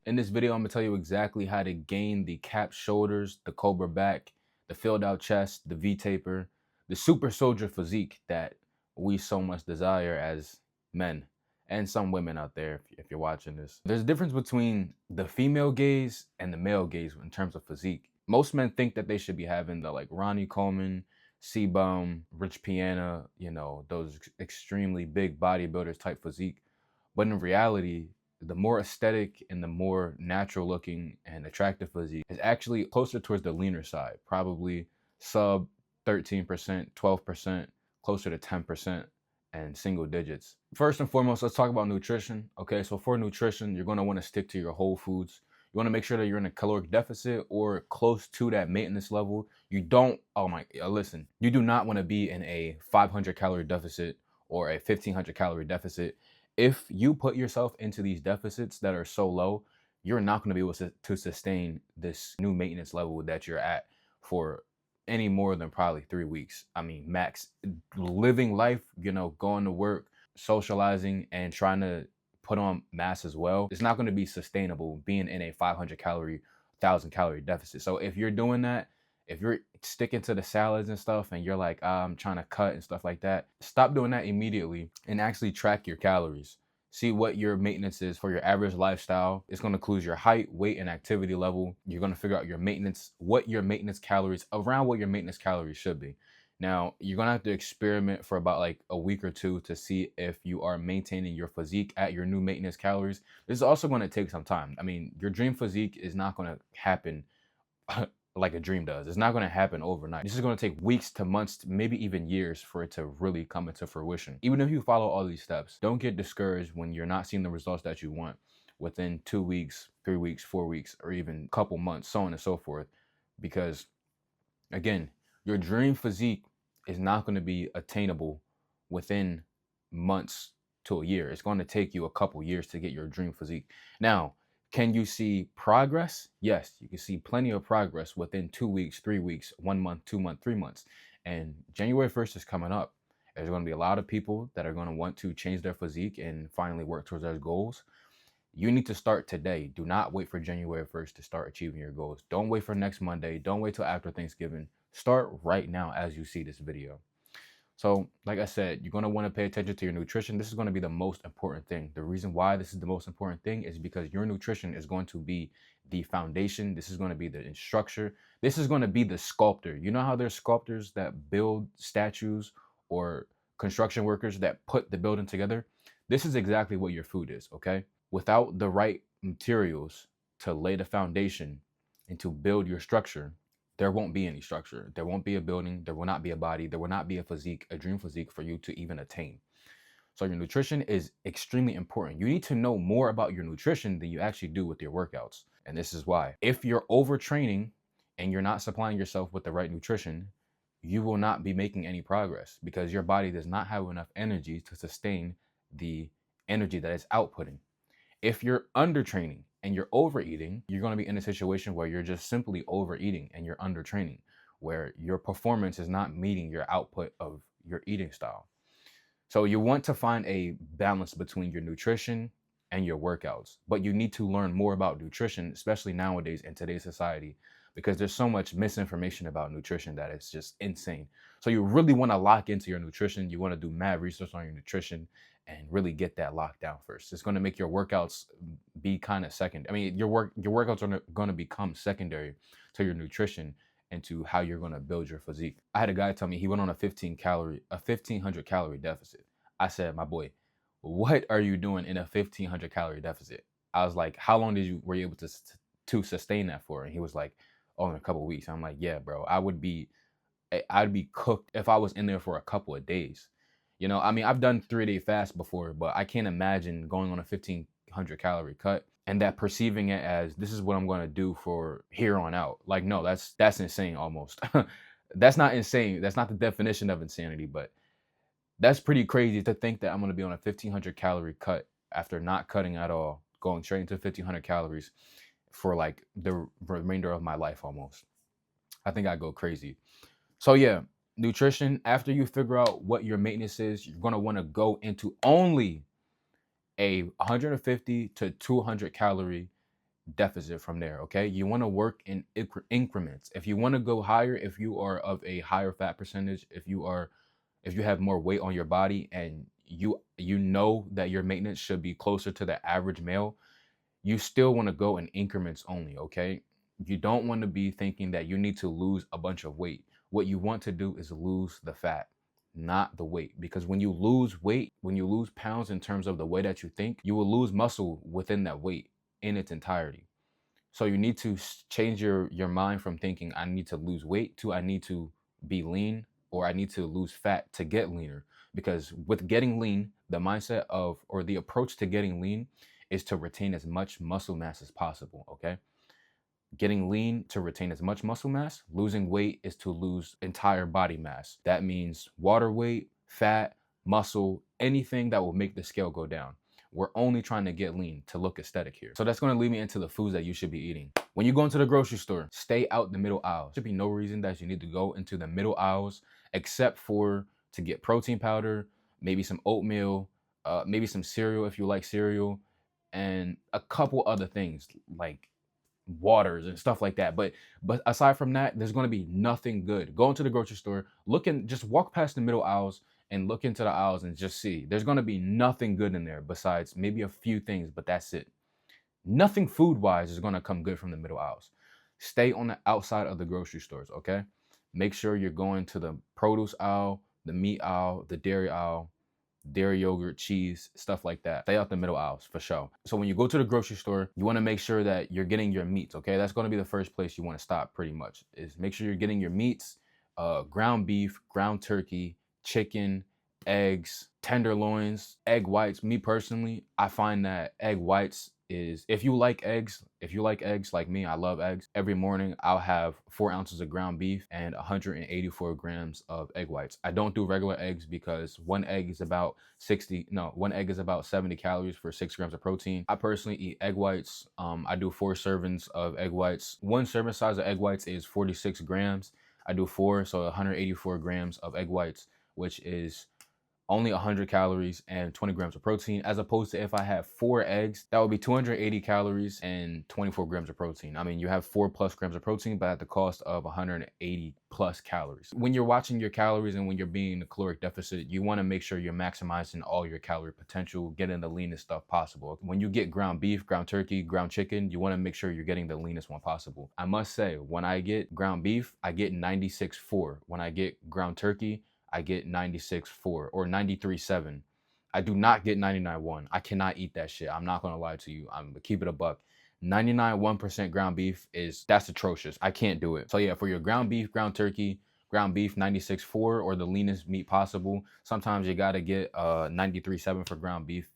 In this video, I'm gonna tell you exactly how to gain the capped shoulders, the cobra back, the filled out chest, the V-taper, the super soldier physique that we so much desire as men and some women out there if you're watching this. There's a difference between the female gaze and the male gaze in terms of physique. Most men think that they should be having the like Ronnie Coleman, C-Bum, Rich Piana, those extremely big bodybuilders type physique. But in reality, the more aesthetic and the more natural looking and attractive physique is actually closer towards the leaner side, probably sub 13%, 12%, closer to 10% and single digits. First and foremost, let's talk about nutrition. Okay, so for nutrition, you're going to want to stick to your whole foods. You want to make sure that you're in a caloric deficit or close to that maintenance level. You don't, listen, you do not want to be in a 500 calorie deficit or a 1500 calorie deficit. If you put yourself into these deficits that are so low, you're not going to be able to sustain this new maintenance level that you're at for any more than probably 3 weeks. I mean, max. Living life, going to work, socializing, and trying to put on mass as well. It's not going to be sustainable being in a 500 calorie, 1,000 calorie deficit. So if you're doing that, if you're sticking to the salads and stuff and you're like, I'm trying to cut and stuff like that, stop doing that immediately and actually track your calories. See what your maintenance is for your average lifestyle. It's going to include your height, weight, and activity level. You're going to figure out your maintenance, what your maintenance calories, around what your maintenance calories should be. Now, you're going to have to experiment for about like a week or two to see if you are maintaining your physique at your new maintenance calories. This is also going to take some time. I mean, your dream physique is not going to happen like a dream does. It's not going to happen overnight. This is going to take weeks to months, maybe even years for it to really come into fruition. Even if you follow all these steps, don't get discouraged when you're not seeing the results that you want within 2 weeks, 3 weeks, 4 weeks, or even a couple months, so on and so forth. Because again, your dream physique is not going to be attainable within months to a year. It's going to take you a couple years to get your dream physique. Now, can you see progress? Yes, you can see plenty of progress within 2 weeks, 3 weeks, 1 month, 2 months, 3 months. And January 1st is coming up. There's going to be a lot of people that are going to want to change their physique and finally work towards their goals. You need to start today. Do not wait for January 1st to start achieving your goals. Don't wait for next Monday. Don't wait till after Thanksgiving. Start right now as you see this video. So, like I said, you're going to want to pay attention to your nutrition. This is going to be the most important thing. The reason why this is the most important thing is because your nutrition is going to be the foundation. This is going to be the structure. This is going to be the sculptor. You know how there's sculptors that build statues or construction workers that put the building together? This is exactly what your food is, okay? Without the right materials to lay the foundation and to build your structure, there won't be any structure. There won't be a building. There will not be a body. There will not be a physique, a dream physique for you to even attain. So your nutrition is extremely important. You need to know more about your nutrition than you actually do with your workouts. And this is why. If you're overtraining and you're not supplying yourself with the right nutrition, you will not be making any progress because your body does not have enough energy to sustain the energy that it's outputting. If you're undertraining and you're overeating, you're going to be in a situation where you're just simply overeating and you're undertraining, where your performance is not meeting your output of your eating style. So you want to find a balance between your nutrition and your workouts, but you need to learn more about nutrition, especially nowadays in today's society, because there's so much misinformation about nutrition that it's just insane. So you really want to lock into your nutrition. You want to do mad research on your nutrition and really get that locked down first. It's going to make your workouts be kind of second. I mean, your workouts are going to become secondary to your nutrition and to how you're going to build your physique. I had a guy tell me he went on a 1500 calorie deficit. I said, my boy, what are you doing in a 1500 calorie deficit? I was like, how long were you able to sustain that for? And he was like, oh, in a couple of weeks. I'm like, yeah, bro, I'd be cooked if I was in there for a couple of days. I mean, I've done 3-day fast before, but I can't imagine going on a 1500 calorie cut and that perceiving it as this is what I'm going to do for here on out. Like, no, that's insane almost. That's not insane. That's not the definition of insanity, but that's pretty crazy to think that I'm going to be on a 1500 calorie cut after not cutting at all, going straight into 1500 calories for like the remainder of my life almost. I think I'd go crazy. So yeah, nutrition, after you figure out what your maintenance is, you're going to want to go into only a 150 to 200 calorie deficit from there. Okay, you want to work in increments. If you want to go higher, if you are of a higher fat percentage, if you have more weight on your body, and you know that your maintenance should be closer to the average male, you still want to go in increments only. Okay, you don't want to be thinking that you need to lose a bunch of weight. What you want to do is lose the fat, not the weight. Because when you lose weight, when you lose pounds in terms of the way that you think, you will lose muscle within that weight in its entirety. So you need to change your mind from thinking I need to lose weight to I need to be lean, or I need to lose fat to get leaner. Because with getting lean, the mindset of, or the approach to getting lean is to retain as much muscle mass as possible. Okay, getting lean to retain as much muscle mass. Losing weight is to lose entire body mass. That means water weight, fat, muscle, anything that will make the scale go down. We're only trying to get lean to look aesthetic here. So that's going to lead me into the foods that you should be eating. When you go into the grocery store, stay out the middle aisles. There should be no reason that you need to go into the middle aisles except for to get protein powder, maybe some oatmeal, maybe some cereal if you like cereal, and a couple other things like waters and stuff like that. But aside from that, there's going to be nothing good. Go into the grocery store, look and just walk past the middle aisles and look into the aisles and just see. There's going to be nothing good in there besides maybe a few things, but that's it. Nothing food wise is going to come good from the middle aisles. Stay on the outside of the grocery stores. Okay, make sure you're going to the produce aisle, the meat aisle, the dairy aisle, dairy yogurt, cheese, stuff like that. Stay out the middle aisles for sure. So when you go to the grocery store, you want to make sure that you're getting your meats. Okay, that's going to be the first place you want to stop. Pretty much is make sure you're getting your meats, ground beef, ground turkey, chicken, eggs, tenderloins, egg whites. Me personally, I find that egg whites is, if you like eggs like me, I love eggs. Every morning I'll have 4 ounces of ground beef and 184 grams of egg whites. I don't do regular eggs because one egg is about 70 calories for 6 grams of protein. I personally eat egg whites. I do 4 servings of egg whites. One serving size of egg whites is 46 grams. I do 4, so 184 grams of egg whites, which is only 100 calories and 20 grams of protein, as opposed to if I have 4 eggs, that would be 280 calories and 24 grams of protein. I mean, you have 4 plus grams of protein, but at the cost of 180 plus calories. When you're watching your calories and when you're being in a caloric deficit, you want to make sure you're maximizing all your calorie potential, getting the leanest stuff possible. When you get ground beef, ground turkey, ground chicken, you want to make sure you're getting the leanest one possible. I must say, when I get ground beef, I get 96.4. When I get ground turkey, I get 96.4 or 93.7. I do not get 99.1. I cannot eat that shit. I'm not gonna lie to you. I'm gonna keep it a buck. 99.1% ground beef that's atrocious. I can't do it. So yeah, for your ground beef, ground turkey, ground beef 96.4 or the leanest meat possible. Sometimes you gotta get 93.7 for ground beef.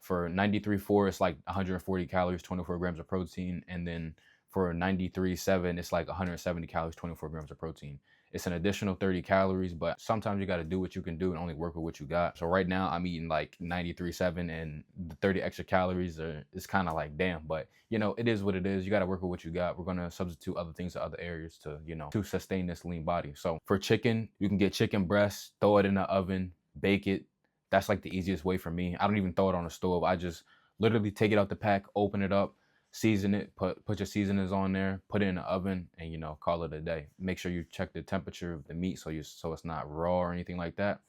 For 93.4, it's like 140 calories, 24 grams of protein, and then for 93.7, it's like 170 calories, 24 grams of protein. It's an additional 30 calories, but sometimes you got to do what you can do and only work with what you got. So right now I'm eating like 93.7, and the 30 extra calories it's kind of like, damn, but you know, it is what it is. You got to work with what you got. We're going to substitute other things to other areas to, you know, to sustain this lean body. So for chicken, you can get chicken breast, throw it in the oven, bake it. That's like the easiest way for me. I don't even throw it on the stove. I just literally take it out the pack, open it up, season it, put your seasonings on there, put it in the oven, and you know, call it a day. Make sure you check the temperature of the meat so it's not raw or anything like that.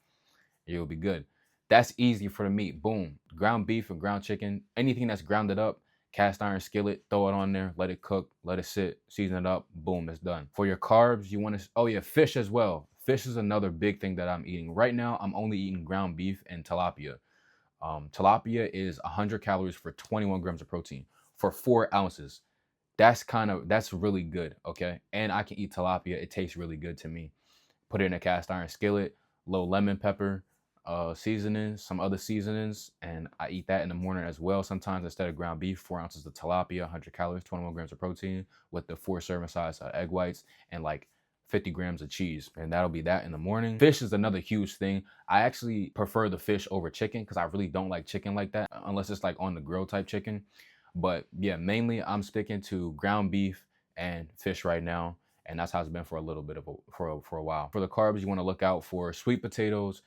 You'll be good. That's easy for the meat. Boom. Ground beef and ground chicken, anything that's grounded up, cast iron skillet, throw it on there, let it cook, let it sit, season it up, boom, it's done. For your carbs, you want to, oh yeah, fish as well. Fish is another big thing that I'm eating. Right now, I'm only eating ground beef and tilapia. Tilapia is 100 calories for 21 grams of protein for 4 ounces. That's really good, okay? And I can eat tilapia. It tastes really good to me. Put it in a cast iron skillet, low lemon pepper, seasonings, some other seasonings, and I eat that in the morning as well. Sometimes instead of ground beef, 4 ounces of tilapia, 100 calories, 21 grams of protein with the 4 serving size egg whites and like 50 grams of cheese, and that'll be that in the morning. Fish is another huge thing. I actually prefer the fish over chicken because I really don't like chicken like that unless it's like on the grill type chicken. But yeah, mainly I'm sticking to ground beef and fish right now, and that's how it's been for a little bit of for a while. For the carbs, you want to look out for sweet potatoes,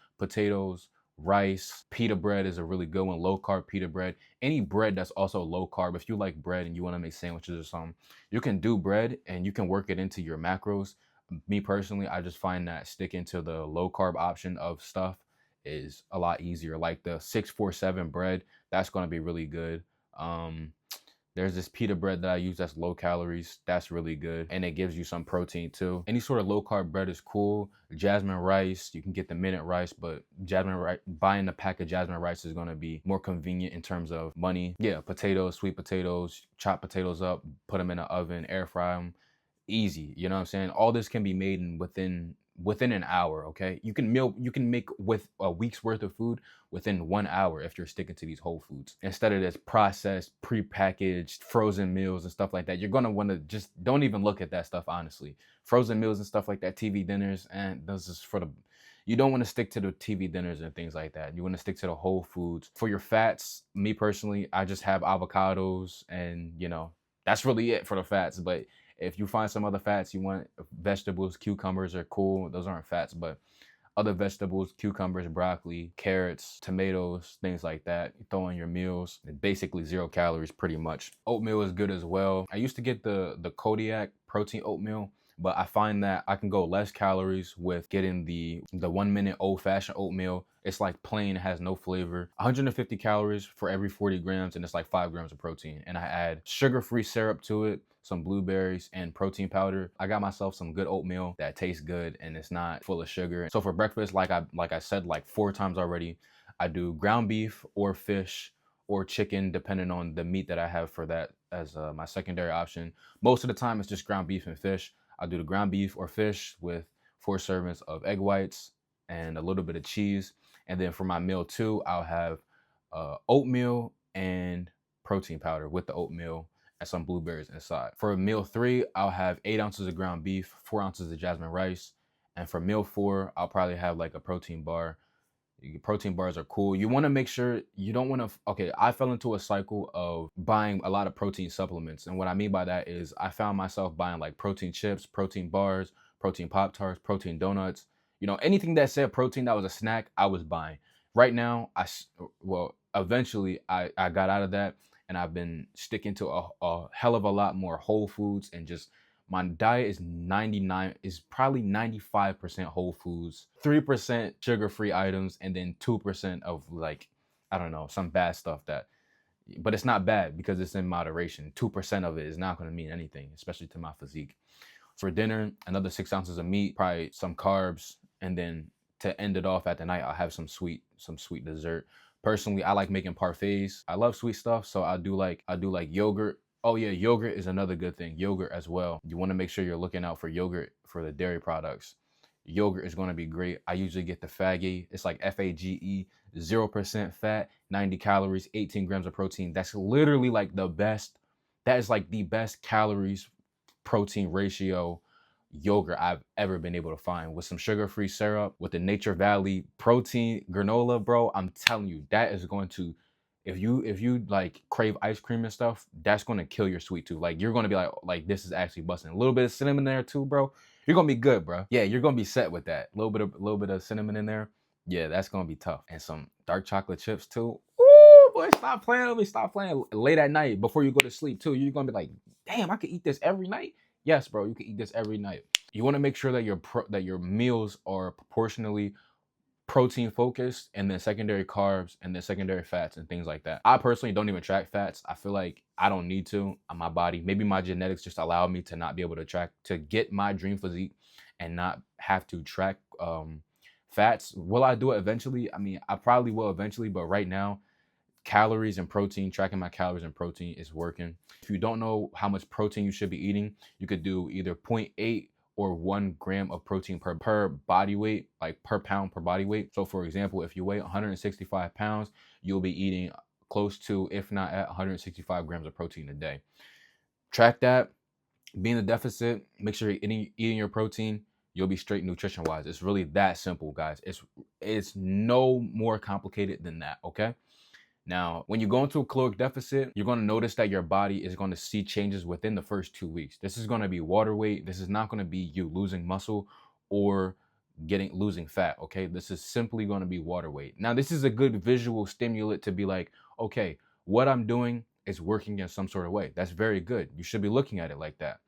rice. Pita bread is a really good one. Low carb pita bread. Any bread that's also low carb. If you like bread and you want to make sandwiches or something, you can do bread and you can work it into your macros. Me personally, I just find that sticking to the low carb option of stuff is a lot easier. Like the 647 bread, that's going to be really good. Um, there's this pita bread that I use that's low calories. That's really good. And it gives you some protein too. Any sort of low carb bread is cool. Jasmine rice, you can get the minute rice, but jasmine rice, buying a pack of jasmine rice is gonna be more convenient in terms of money. Yeah, potatoes, sweet potatoes, chop potatoes up, put them in the oven, air fry them. Easy, you know what I'm saying? All this can be made in within an hour, okay? You can make with a week's worth of food within 1 hour if you're sticking to these whole foods. Instead of this processed, prepackaged, frozen meals and stuff like that, you're gonna wanna just don't even look at that stuff, honestly. Frozen meals and stuff like that, TV dinners, and this is for the you don't want to stick to the TV dinners and things like that. You want to stick to the whole foods. For your fats, me personally, I just have avocados and, that's really it for the fats. But if you find some other fats you want, vegetables, cucumbers are cool. Those aren't fats, but other vegetables, cucumbers, broccoli, carrots, tomatoes, things like that. You throw in your meals, basically 0 calories pretty much. Oatmeal is good as well. I used to get the Kodiak protein oatmeal, but I find that I can go less calories with getting the 1 minute old fashioned oatmeal. It's like plain, it has no flavor. 150 calories for every 40 grams, and it's like 5 grams of protein. And I add sugar-free syrup to it, some blueberries, and protein powder. I got myself some good oatmeal that tastes good and it's not full of sugar. So for breakfast, like I said like 4 times already, I do ground beef or fish or chicken, depending on the meat that I have for that as my secondary option. Most of the time, it's just ground beef and fish. I'll do the ground beef or fish with 4 servings of egg whites and a little bit of cheese. And then for my meal 2, I'll have oatmeal and protein powder with the oatmeal and some blueberries inside. For meal 3, I'll have 8 ounces of ground beef, 4 ounces of jasmine rice. And for meal 4, I'll probably have like a protein bar. Protein bars are cool. You want to make sure you don't want to. Okay, I fell into a cycle of buying a lot of protein supplements. And what I mean by that is I found myself buying like protein chips, protein bars, protein Pop-Tarts, protein donuts. Anything that said protein that was a snack, I was buying. Right now, eventually I got out of that and I've been sticking to a hell of a lot more whole foods and just my diet is probably 95% whole foods, 3% sugar-free items, and then 2% of like, I don't know, some bad stuff but it's not bad because it's in moderation. 2% of it is not going to mean anything, especially to my physique. For dinner, another 6 ounces of meat, probably some carbs, and then to end it off at the night, I'll have some sweet dessert. Personally, I like making parfaits. I love sweet stuff, so I do like yogurt. Oh yeah, yogurt is another good thing. Yogurt as well. You want to make sure you're looking out for yogurt for the dairy products. Yogurt is going to be great. I usually get the Fage. It's like Fage, 0% fat, 90 calories, 18 grams of protein. That's literally like the best. That is like the best calories protein ratio yogurt I've ever been able to find, with some sugar-free syrup, with the Nature Valley protein granola, bro. I'm telling you, that is going to, if you like crave ice cream and stuff, that's going to kill your sweet tooth. Like you're going to be like this is actually busting. A little bit of cinnamon there too, bro. You're going to be good, bro. Yeah, you're going to be set with that. A little bit of cinnamon in there. Yeah, that's going to be tough. And some dark chocolate chips too. Ooh, boy, stop playing with me. Stop playing late at night before you go to sleep too. You're going to be like, damn, I could eat this every night. Yes, bro, you can eat this every night. You want to make sure that your meals are proportionally protein focused, and then secondary carbs, and then secondary fats and things like that. I personally don't even track fats. I feel like I don't need to on my body. Maybe my genetics just allow me to not be able to get my dream physique and not have to track fats. Will I do it eventually? I mean, I probably will eventually, but right now, calories and protein, tracking my calories and protein is working. If you don't know how much protein you should be eating, you could do either 0.8 or 1 gram of protein per body weight, like per pound per body weight. So for example, if you weigh 165 pounds, you'll be eating close to, if not at 165 grams of protein a day. Track that, be in the deficit, make sure you're eating your protein, you'll be straight nutrition wise. It's really that simple, guys. It's no more complicated than that, okay? Now, when you go into a caloric deficit, you're going to notice that your body is going to see changes within the first 2 weeks. This is going to be water weight. This is not going to be you losing muscle or losing fat. Okay, this is simply going to be water weight. Now this is a good visual stimulant to be like, okay, what I'm doing is working in some sort of way. That's very good. You should be looking at it like that.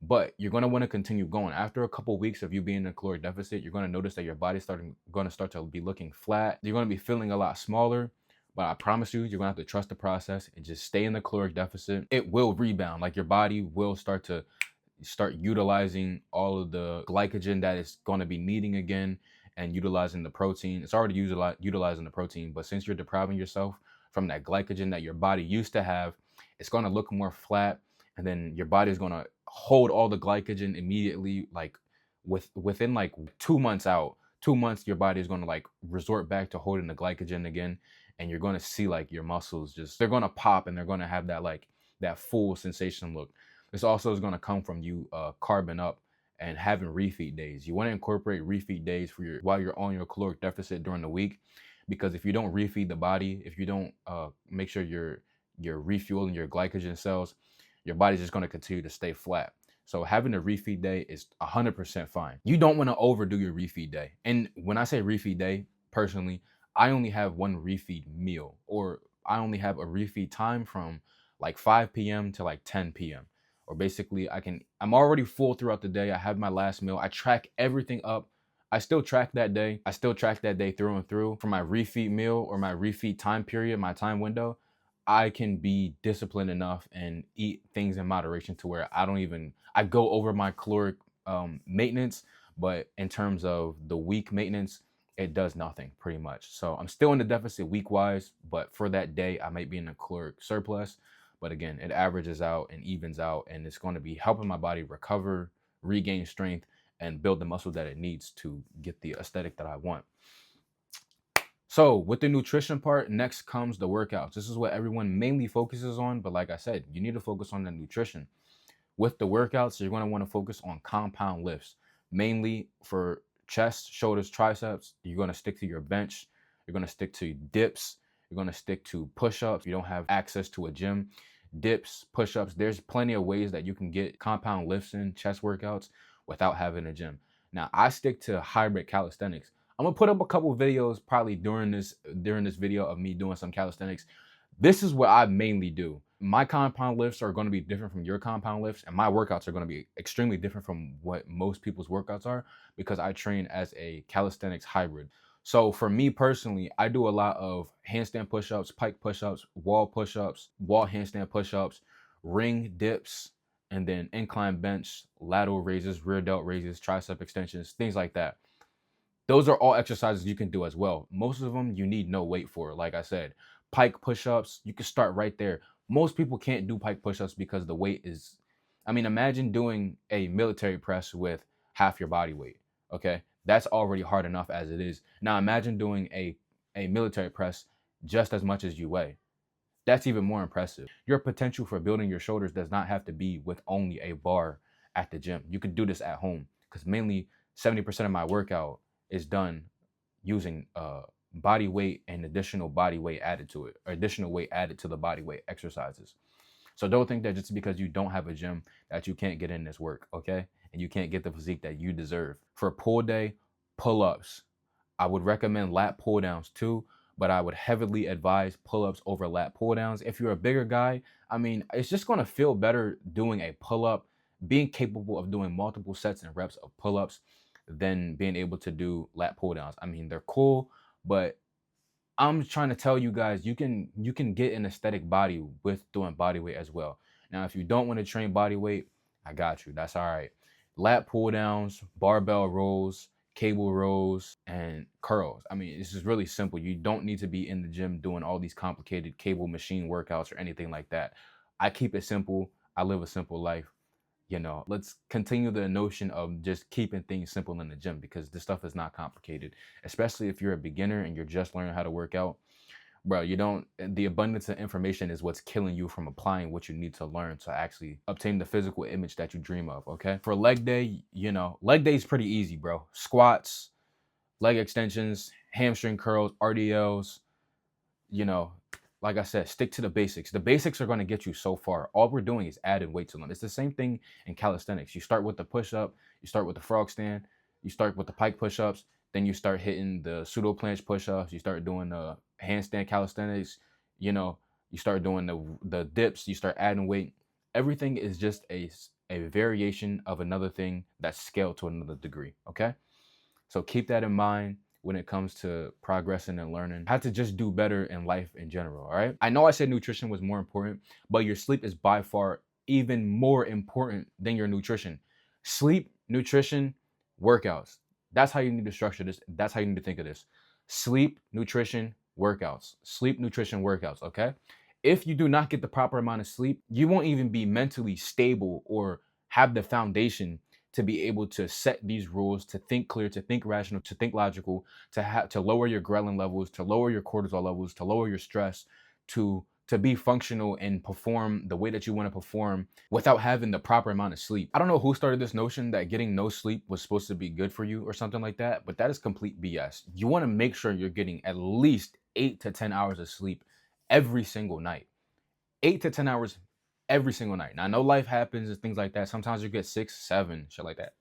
But you're going to want to continue going. After a couple of weeks of you being in a caloric deficit, you're going to notice that your body's going to start to be looking flat. You're going to be feeling a lot smaller. But I promise you, you're going to have to trust the process and just stay in the caloric deficit. It will rebound. Like, your body will start utilizing all of the glycogen that it's going to be needing again, and utilizing the protein. It's already utilizing the protein, but since you're depriving yourself from that glycogen that your body used to have, it's going to look more flat, and then your body is going to hold all the glycogen immediately. Like, within like 2 months out, 2 months, your body is going to like resort back to holding the glycogen again, and you're going to see like your muscles they're going to pop, and they're going to have that like that full sensation look. This also is going to come from you carbon up and having refeed days. You want to incorporate refeed days while you're on your caloric deficit during the week, because if you don't refeed the body, if you don't make sure you're refueling your glycogen cells, your body's just going to continue to stay flat. So having a refeed day is 100% fine. You don't want to overdo your refeed day. And when I say refeed day, personally, I only have one refeed meal, or I only have a refeed time from like 5 p.m. to like 10 p.m. Or basically I'm already full throughout the day. I have my last meal. I track everything up. I still track that day. I still track that day through and through. For my refeed meal or my refeed time period, my time window, I can be disciplined enough and eat things in moderation to where I go over my caloric maintenance, but in terms of the week maintenance, it does nothing pretty much. So I'm still in the deficit week wise, but for that day, I might be in a caloric surplus. But again, it averages out and evens out, and it's going to be helping my body recover, regain strength, and build the muscle that it needs to get the aesthetic that I want. So with the nutrition part, next comes the workouts. This is what everyone mainly focuses on, but like I said, you need to focus on the nutrition. With the workouts, you're going to want to focus on compound lifts, mainly for chest, shoulders, triceps. You're going to stick to your bench. You're going to stick to dips. You're going to stick to push-ups. You don't have access to a gym. Dips, push-ups. There's plenty of ways that you can get compound lifts in, chest workouts, without having a gym. Now, I stick to hybrid calisthenics. I'm gonna put up a couple videos probably during this video of me doing some calisthenics. This is what I mainly do. My compound lifts are going to be different from your compound lifts, and my workouts are going to be extremely different from what most people's workouts are, because I train as a calisthenics hybrid. So for me personally, I do a lot of handstand push-ups, pike push-ups, wall handstand push-ups, ring dips, and then incline bench, lateral raises, rear delt raises, tricep extensions, things like that. Those are all exercises you can do as well. Most of them you need no weight for. Like I said, pike push-ups, you can start right there. Most people can't do pike push-ups because the weight is, imagine doing a military press with half your body weight, okay? That's already hard enough as it is. Now imagine doing a military press just as much as you weigh. That's even more impressive. Your potential for building your shoulders does not have to be with only a bar at the gym. You could do this at home, because mainly 70% of my workout is done using body weight and additional body weight added to it, or additional weight added to the body weight exercises. So don't think that just because you don't have a gym that you can't get in this work, okay? And you can't get the physique that you deserve. For pull day, pull-ups. I would recommend lat pull downs too, but I would heavily advise pull-ups over lat pull downs. If you're a bigger guy, it's just gonna feel better doing a pull-up, being capable of doing multiple sets and reps of pull-ups than being able to do lat pull downs. They're cool, but I'm trying to tell you guys, you can get an aesthetic body with doing body weight as well. Now, if you don't want to train body weight, I got you. That's all right. Lat pull downs, barbell rows, cable rows, and curls. This is really simple. You don't need to be in the gym doing all these complicated cable machine workouts or anything like that. I keep it simple. I live a simple life. Let's continue the notion of just keeping things simple in the gym, because this stuff is not complicated, especially if you're a beginner and you're just learning how to work out. Bro, the abundance of information is what's killing you from applying what you need to learn to actually obtain the physical image that you dream of, okay? For leg day, leg day is pretty easy, bro. Squats, leg extensions, hamstring curls, RDLs, like I said, stick to the basics. The basics are going to get you so far. All we're doing is adding weight to them. It's the same thing in calisthenics. You start with the push-up, you start with the frog stand, You start with the pike push-ups, then you start hitting the pseudo planche push-ups, you start doing the handstand calisthenics, you know, you start doing the dips, you start adding weight. Everything is just a variation of another thing that's scaled to another degree, okay? So keep that in mind when it comes to progressing and learning how to just do better in life in general, all right? I know I said nutrition was more important, but your sleep is by far even more important than your nutrition. Sleep, nutrition, workouts. That's how you need to structure this. That's how you need to think of this. Sleep, nutrition, workouts. Sleep, nutrition, workouts, okay? If you do not get the proper amount of sleep, you won't even be mentally stable or have the foundation to be able to set these rules, to think clear, to think rational, to think logical, to lower your ghrelin levels, to lower your cortisol levels, to lower your stress, to be functional and perform the way that you want to perform without having the proper amount of sleep. I don't know who started this notion that getting no sleep was supposed to be good for you or something like that, but that is complete BS. You want to make sure you're getting at least 8 to 10 hours of sleep every single night. 8 to 10 hours every single night. Now, I know life happens and things like that. Sometimes you get 6, 7, shit like that.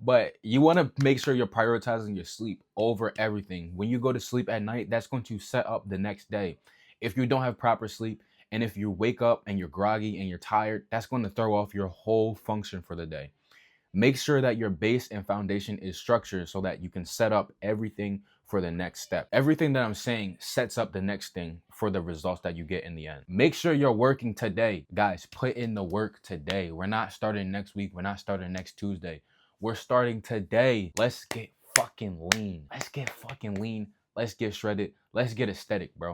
But you want to make sure you're prioritizing your sleep over everything. When you go to sleep at night, that's going to set up the next day. If you don't have proper sleep, and if you wake up and you're groggy and you're tired, that's going to throw off your whole function for the day. Make sure that your base and foundation is structured so that you can set up everything for the next step. Everything that I'm saying sets up the next thing for the results that you get in the end. Make sure you're working today. Guys, put in the work today. We're not starting next week. We're not starting next Tuesday. We're starting today. Let's get fucking lean. Let's get fucking lean. Let's get shredded. Let's get aesthetic, bro.